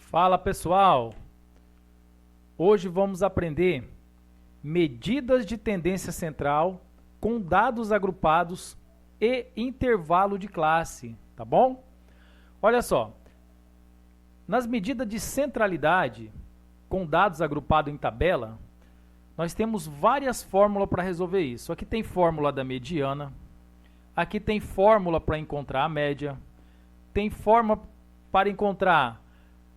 Fala pessoal, hoje vamos aprender medidas de tendência central com dados agrupados e intervalo de classe, tá bom? Olha só, nas medidas de centralidade com dados agrupados em tabela, nós temos várias fórmulas para resolver isso. Aqui tem fórmula da mediana, aqui tem fórmula para encontrar a média, tem fórmula para encontrar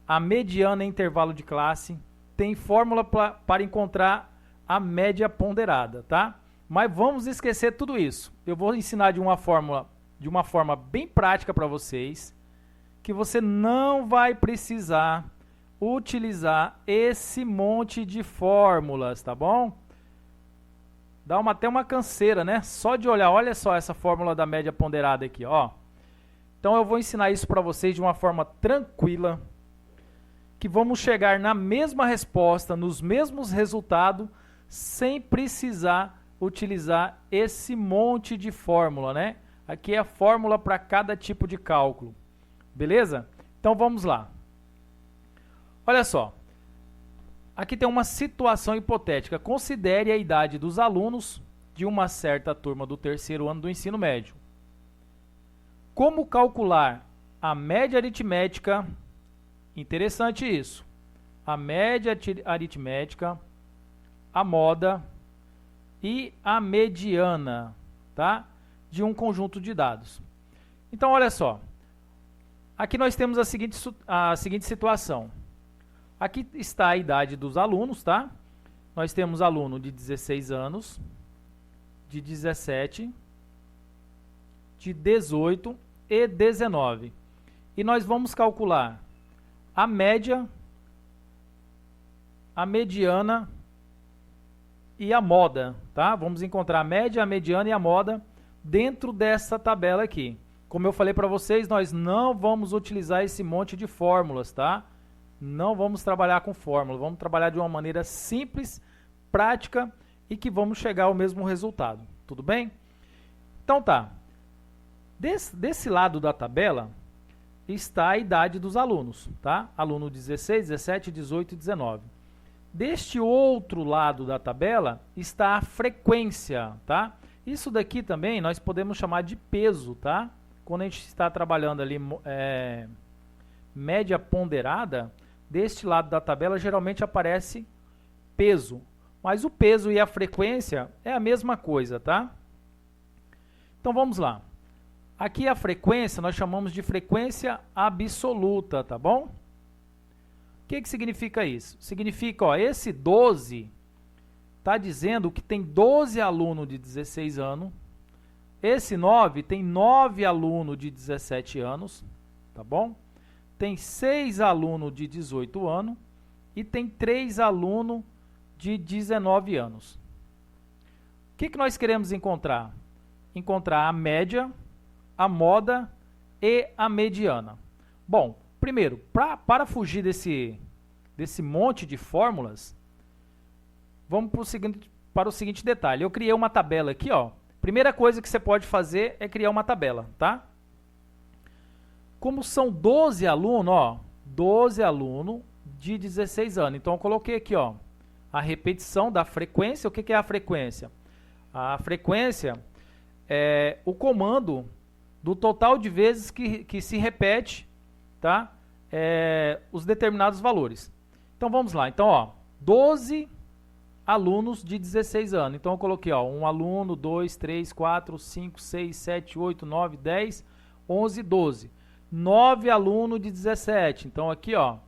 a mediana em intervalo de classe, tem fórmula para encontrar a média ponderada, tá? Mas vamos esquecer tudo isso. Eu vou ensinar de uma forma bem prática para vocês, que você não vai precisar utilizar esse monte de fórmulas, tá bom? Dá até uma canseira, né? Só de olhar, olha só essa fórmula da média ponderada aqui, ó. Então eu vou ensinar isso para vocês de uma forma tranquila, que vamos chegar na mesma resposta, nos mesmos resultados, sem precisar utilizar esse monte de fórmula, né? Aqui é a fórmula para cada tipo de cálculo, beleza? Então vamos lá. Olha só, aqui tem uma situação hipotética. Considere a idade dos alunos de uma certa turma do terceiro ano do ensino médio. Como calcular a média aritmética? Interessante isso. A média aritmética, a moda e a mediana, tá? De um conjunto de dados. Então, olha só. Aqui nós temos a seguinte situação. Aqui está a idade dos alunos, tá? Nós temos aluno de 16 anos, de 17, de 18 e 19. E nós vamos calcular a média, a mediana e a moda, tá? Vamos encontrar a média, a mediana e a moda dentro dessa tabela aqui. Como eu falei para vocês, nós não vamos utilizar esse monte de fórmulas, tá? Não vamos trabalhar com fórmula, vamos trabalhar de uma maneira simples, prática e que vamos chegar ao mesmo resultado, tudo bem? Então tá, desse lado da tabela está a idade dos alunos, tá? Aluno 16, 17, 18 e 19. Deste outro lado da tabela está a frequência, tá? Isso daqui também nós podemos chamar de peso, tá? Quando a gente está trabalhando ali média ponderada, deste lado da tabela geralmente aparece peso. Mas o peso e a frequência é a mesma coisa, tá? Então vamos lá. Aqui a frequência nós chamamos de frequência absoluta, tá bom? O que significa isso? Significa, ó, esse 12 está dizendo que tem 12 alunos de 16 anos, esse 9 tem 9 alunos de 17 anos, tá bom? Tem 6 alunos de 18 anos e tem 3 alunos de 19 anos. O que nós queremos encontrar? Encontrar a média, a moda e a mediana. Bom, primeiro, para fugir desse monte de fórmulas, vamos para o seguinte detalhe. Eu criei uma tabela aqui, ó. Primeira coisa que você pode fazer é criar uma tabela, tá? Como são 12 alunos, ó, 12 alunos de 16 anos. Então eu coloquei aqui, ó, a repetição da frequência. O que é a frequência? A frequência é o comando do total de vezes que se repete, tá? Os determinados valores. Então vamos lá. Então, ó, 12 alunos de 16 anos. Então eu coloquei, ó, 1 aluno, 2, 3, 4, 5, 6, 7, 8, 9, 10, 11, 12. 9 alunos de 17. Então aqui, ó,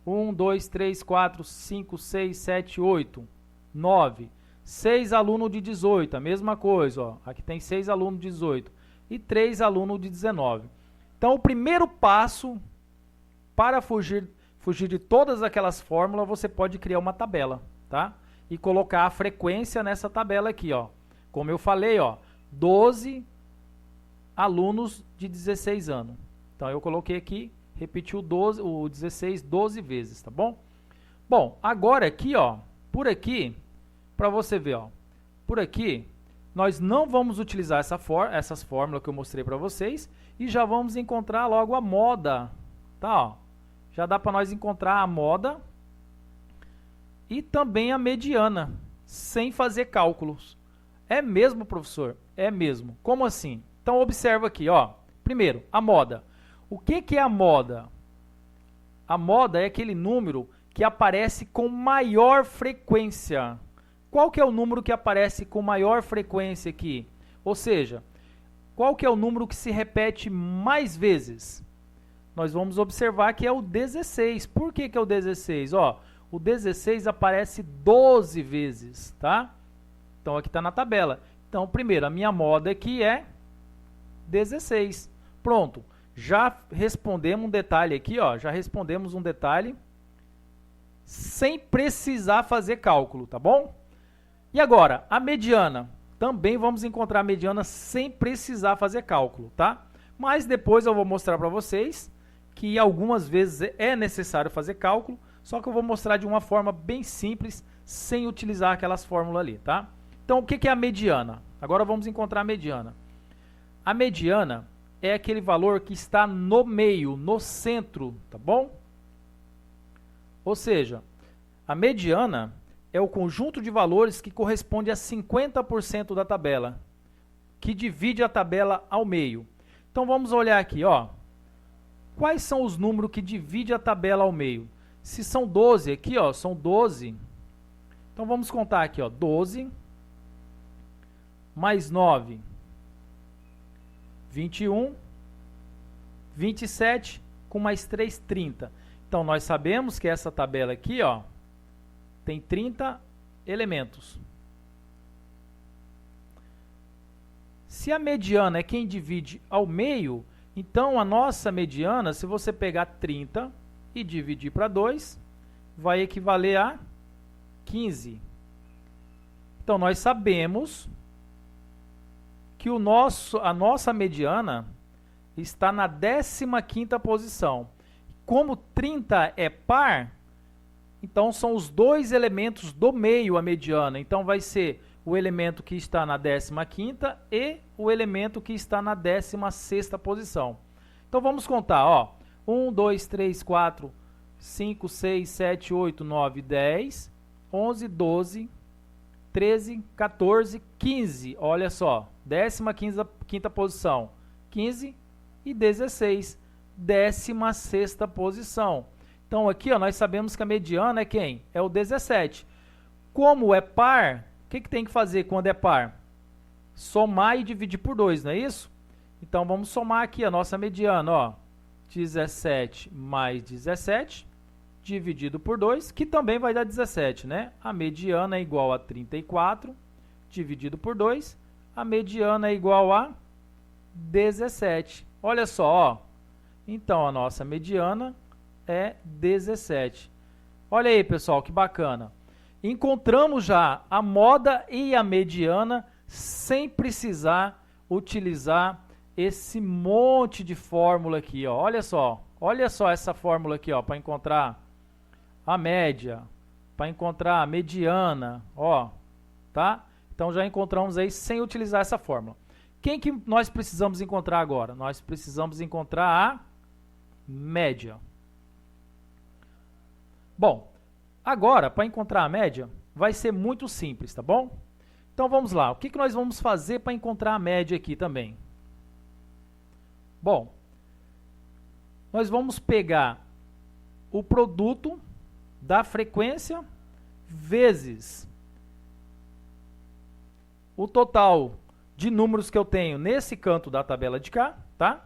1, 2, 3, 4, 5, 6, 7, 8, 9. 6 alunos de 18, a mesma coisa, ó. Aqui tem 6 alunos de 18 e 3 alunos de 19. Então, o primeiro passo para fugir de todas aquelas fórmulas, você pode criar uma tabela, tá? E colocar a frequência nessa tabela aqui, ó. Como eu falei, ó, 12 alunos de 16 anos. Então, eu coloquei aqui, repeti o 16 12 vezes, tá bom? Bom, agora aqui, ó, por aqui, para você ver, ó, por aqui, nós não vamos utilizar essas fórmulas que eu mostrei para vocês e já vamos encontrar logo a moda, tá? Ó. já dá para nós encontrar a moda e também a mediana, sem fazer cálculos. É mesmo, professor? É mesmo. Como assim? Então, observa aqui, ó. Primeiro, a moda. O que é a moda? A moda é aquele número que aparece com maior frequência. Qual que é o número que aparece com maior frequência aqui? Ou seja, qual que é o número que se repete mais vezes? Nós vamos observar que é o 16. Por que é o 16? Ó, o 16 aparece 12 vezes, tá? Então, aqui está na tabela. Então, primeiro, a minha moda aqui é 16. Pronto. Já respondemos um detalhe aqui, ó. Já respondemos um detalhe sem precisar fazer cálculo, tá bom? E agora, a mediana. Também vamos encontrar a mediana sem precisar fazer cálculo, tá? Mas depois eu vou mostrar para vocês que algumas vezes é necessário fazer cálculo, só que eu vou mostrar de uma forma bem simples, sem utilizar aquelas fórmulas ali, tá? Então, o que é a mediana? Agora vamos encontrar a mediana. A mediana é aquele valor que está no meio, no centro, tá bom? Ou seja, a mediana é o conjunto de valores que corresponde a 50% da tabela, que divide a tabela ao meio. Então, vamos olhar aqui, ó. Quais são os números que dividem a tabela ao meio? Se são 12 aqui, ó, são 12. Então, vamos contar aqui, ó, 12 mais 9, 21, 27, com mais 3, 30. Então, nós sabemos que essa tabela aqui, ó, tem 30 elementos. Se a mediana é quem divide ao meio, então a nossa mediana, se você pegar 30 e dividir para 2, vai equivaler a 15. Então, nós sabemos que a nossa mediana está na 15ª posição. Como 30 é par, então são os dois elementos do meio a mediana. Então vai ser o elemento que está na 15ª e o elemento que está na 16ª posição. Então vamos contar, ó. 1, 2, 3, 4, 5, 6, 7, 8, 9, 10, 11, 12, 13, 14, 15. Olha só, 15ª posição, 15 e 16, 16ª posição. Então aqui, ó, nós sabemos que a mediana é quem? É o 17. Como é par, o que tem que fazer quando é par? Somar e dividir por 2, não é isso? Então vamos somar aqui a nossa mediana, ó. 17 mais 17 dividido por 2, que também vai dar 17, né? A mediana é igual a 34 dividido por 2, a mediana é igual a 17. Olha só, ó. Então a nossa mediana é 17. Olha aí, pessoal, que bacana. Encontramos já a moda e a mediana sem precisar utilizar esse monte de fórmula aqui, ó. Olha só essa fórmula aqui, ó, para encontrar a média, para encontrar a mediana, ó, tá? Então já encontramos aí sem utilizar essa fórmula. Quem que nós precisamos encontrar agora? Nós precisamos encontrar a média. Bom, agora, para encontrar a média, vai ser muito simples, tá bom? Então, vamos lá. O que nós vamos fazer para encontrar a média aqui também? Bom, nós vamos pegar o produto da frequência vezes o total de números que eu tenho nesse canto da tabela de cá, tá?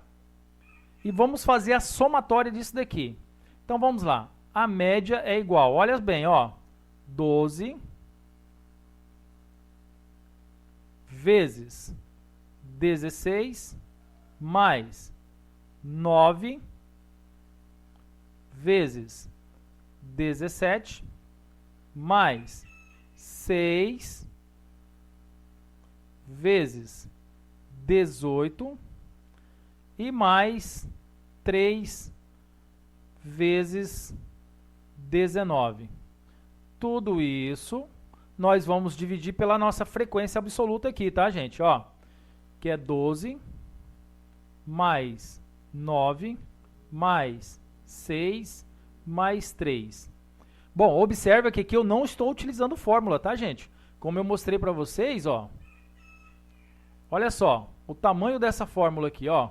E vamos fazer a somatória disso daqui. Então, vamos lá. A média é igual, olha bem, ó, 12 vezes 16 mais 9 vezes 17 mais 6 vezes 18 e mais 3 vezes 19. Tudo isso nós vamos dividir pela nossa frequência absoluta aqui, tá, gente? Ó, que é 12 mais 9 mais 6 mais 3. Bom, observa que aqui eu não estou utilizando fórmula, tá, gente? Como eu mostrei para vocês, ó. Olha só, o tamanho dessa fórmula aqui, ó.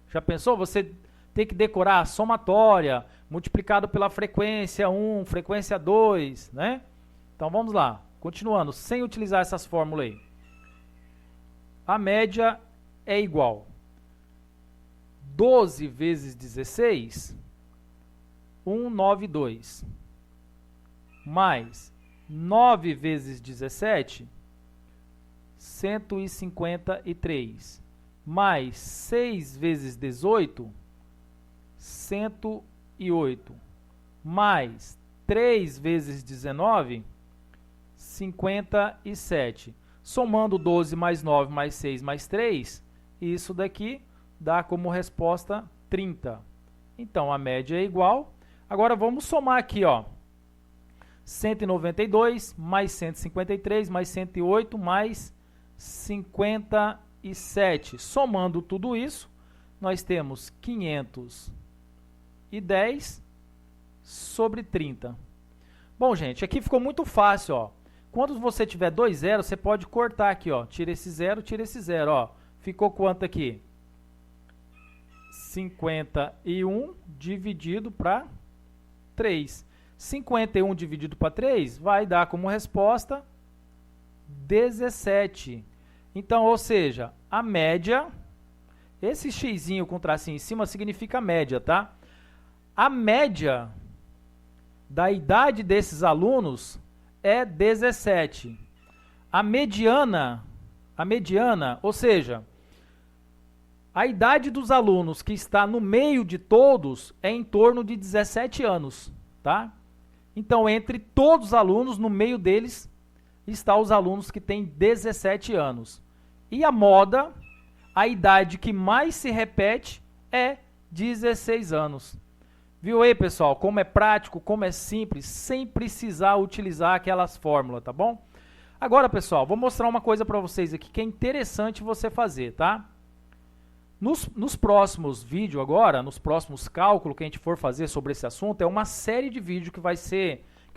Já pensou? Você tem que decorar a somatória, multiplicado pela frequência 1, frequência 2, né? Então vamos lá, continuando, sem utilizar essas fórmulas aí. A média é igual 12 vezes 16, 192, mais 9 vezes 17, 153, mais 6 vezes 18, 108, mais 3 vezes 19, 57. Somando 12 mais 9 mais 6 mais 3, isso daqui dá como resposta 30. Então, a média é igual. Agora, vamos somar aqui, ó. 192 mais 153 mais 108 mais 57. Somando tudo isso, nós temos 510 sobre 30. Bom, gente, aqui ficou muito fácil, ó. Quando você tiver 2 zeros, você pode cortar aqui, ó. Tira esse 0, ó. Ficou quanto aqui? 51 dividido para 3. 51 dividido para 3 vai dar como resposta 17. Então, ou seja, a média, esse xizinho com tracinho em cima significa média, tá? A média da idade desses alunos é 17. A mediana, ou seja, a idade dos alunos que está no meio de todos é em torno de 17 anos, tá? Então, entre todos os alunos, no meio deles, está os alunos que têm 17 anos. E a moda, a idade que mais se repete é 16 anos. Viu aí, pessoal, como é prático, como é simples, sem precisar utilizar aquelas fórmulas, tá bom? Agora, pessoal, vou mostrar uma coisa para vocês aqui que é interessante você fazer, tá? Nos próximos vídeos agora, nos próximos cálculos que a gente for fazer sobre esse assunto, é uma série de vídeos que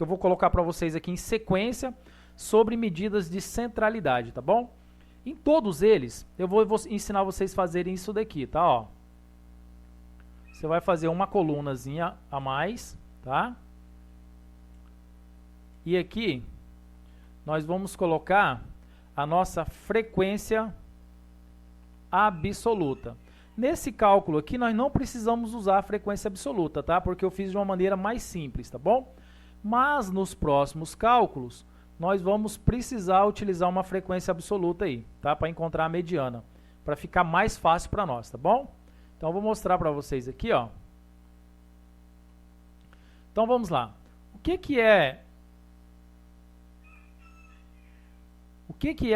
eu vou colocar para vocês aqui em sequência sobre medidas de centralidade, tá bom? Em todos eles, eu vou ensinar vocês a fazerem isso daqui, tá? Ó. Você vai fazer uma colunazinha a mais, tá? E aqui, nós vamos colocar a nossa frequência absoluta. Nesse cálculo aqui, nós não precisamos usar a frequência absoluta, tá? Porque eu fiz de uma maneira mais simples, tá bom? Mas nos próximos cálculos, nós vamos precisar utilizar uma frequência absoluta aí, tá? Para encontrar a mediana, para ficar mais fácil para nós, tá bom? Então, eu vou mostrar para vocês aqui, ó. Então, vamos lá. O que é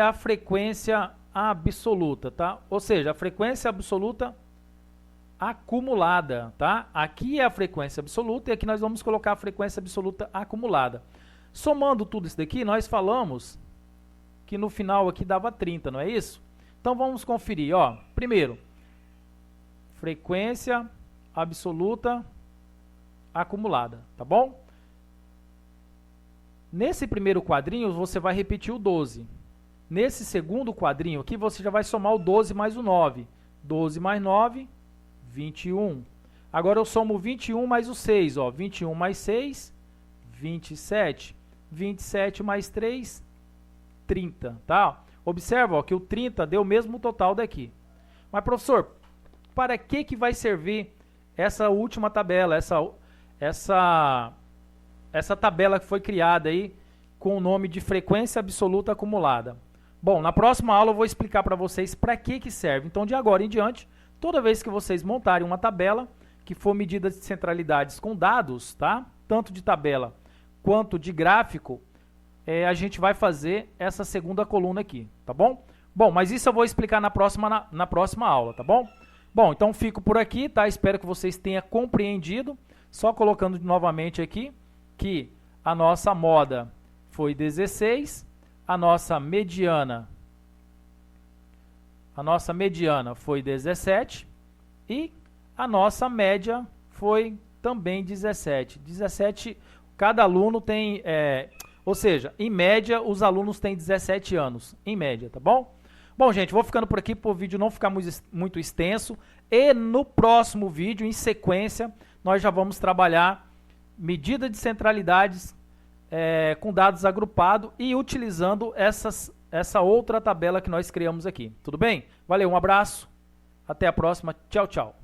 a frequência absoluta, tá? Ou seja, a frequência absoluta acumulada, tá? Aqui é a frequência absoluta e aqui nós vamos colocar a frequência absoluta acumulada. Somando tudo isso daqui, nós falamos que no final aqui dava 30, não é isso? Então, vamos conferir, ó. Primeiro, frequência absoluta acumulada, tá bom? Nesse primeiro quadrinho, você vai repetir o 12. Nesse segundo quadrinho aqui, você já vai somar o 12 mais o 9. 12 mais 9, 21. Agora eu somo o 21 mais o 6, ó. 21 mais 6, 27. 27 mais 3, 30, tá? Observa, ó, que o 30 deu o mesmo total daqui. Mas, professor, para que vai servir essa última tabela, essa tabela que foi criada aí com o nome de frequência absoluta acumulada? Bom, na próxima aula eu vou explicar para vocês para que serve. Então, de agora em diante, toda vez que vocês montarem uma tabela que for medida de centralidades com dados, tá? Tanto de tabela quanto de gráfico, a gente vai fazer essa segunda coluna aqui, tá bom? Bom, mas isso eu vou explicar na próxima aula, tá bom? Bom, então fico por aqui, tá? Espero que vocês tenham compreendido. Só colocando novamente aqui que a nossa moda foi 16, a nossa mediana foi 17 e a nossa média foi também 17. 17, cada aluno tem, ou seja, em média, os alunos têm 17 anos, em média, tá bom? Bom, gente, vou ficando por aqui para o vídeo não ficar muito extenso. E no próximo vídeo, em sequência, nós já vamos trabalhar medida de centralidades com dados agrupados e utilizando essa outra tabela que nós criamos aqui. Tudo bem? Valeu, um abraço, até a próxima, tchau, tchau.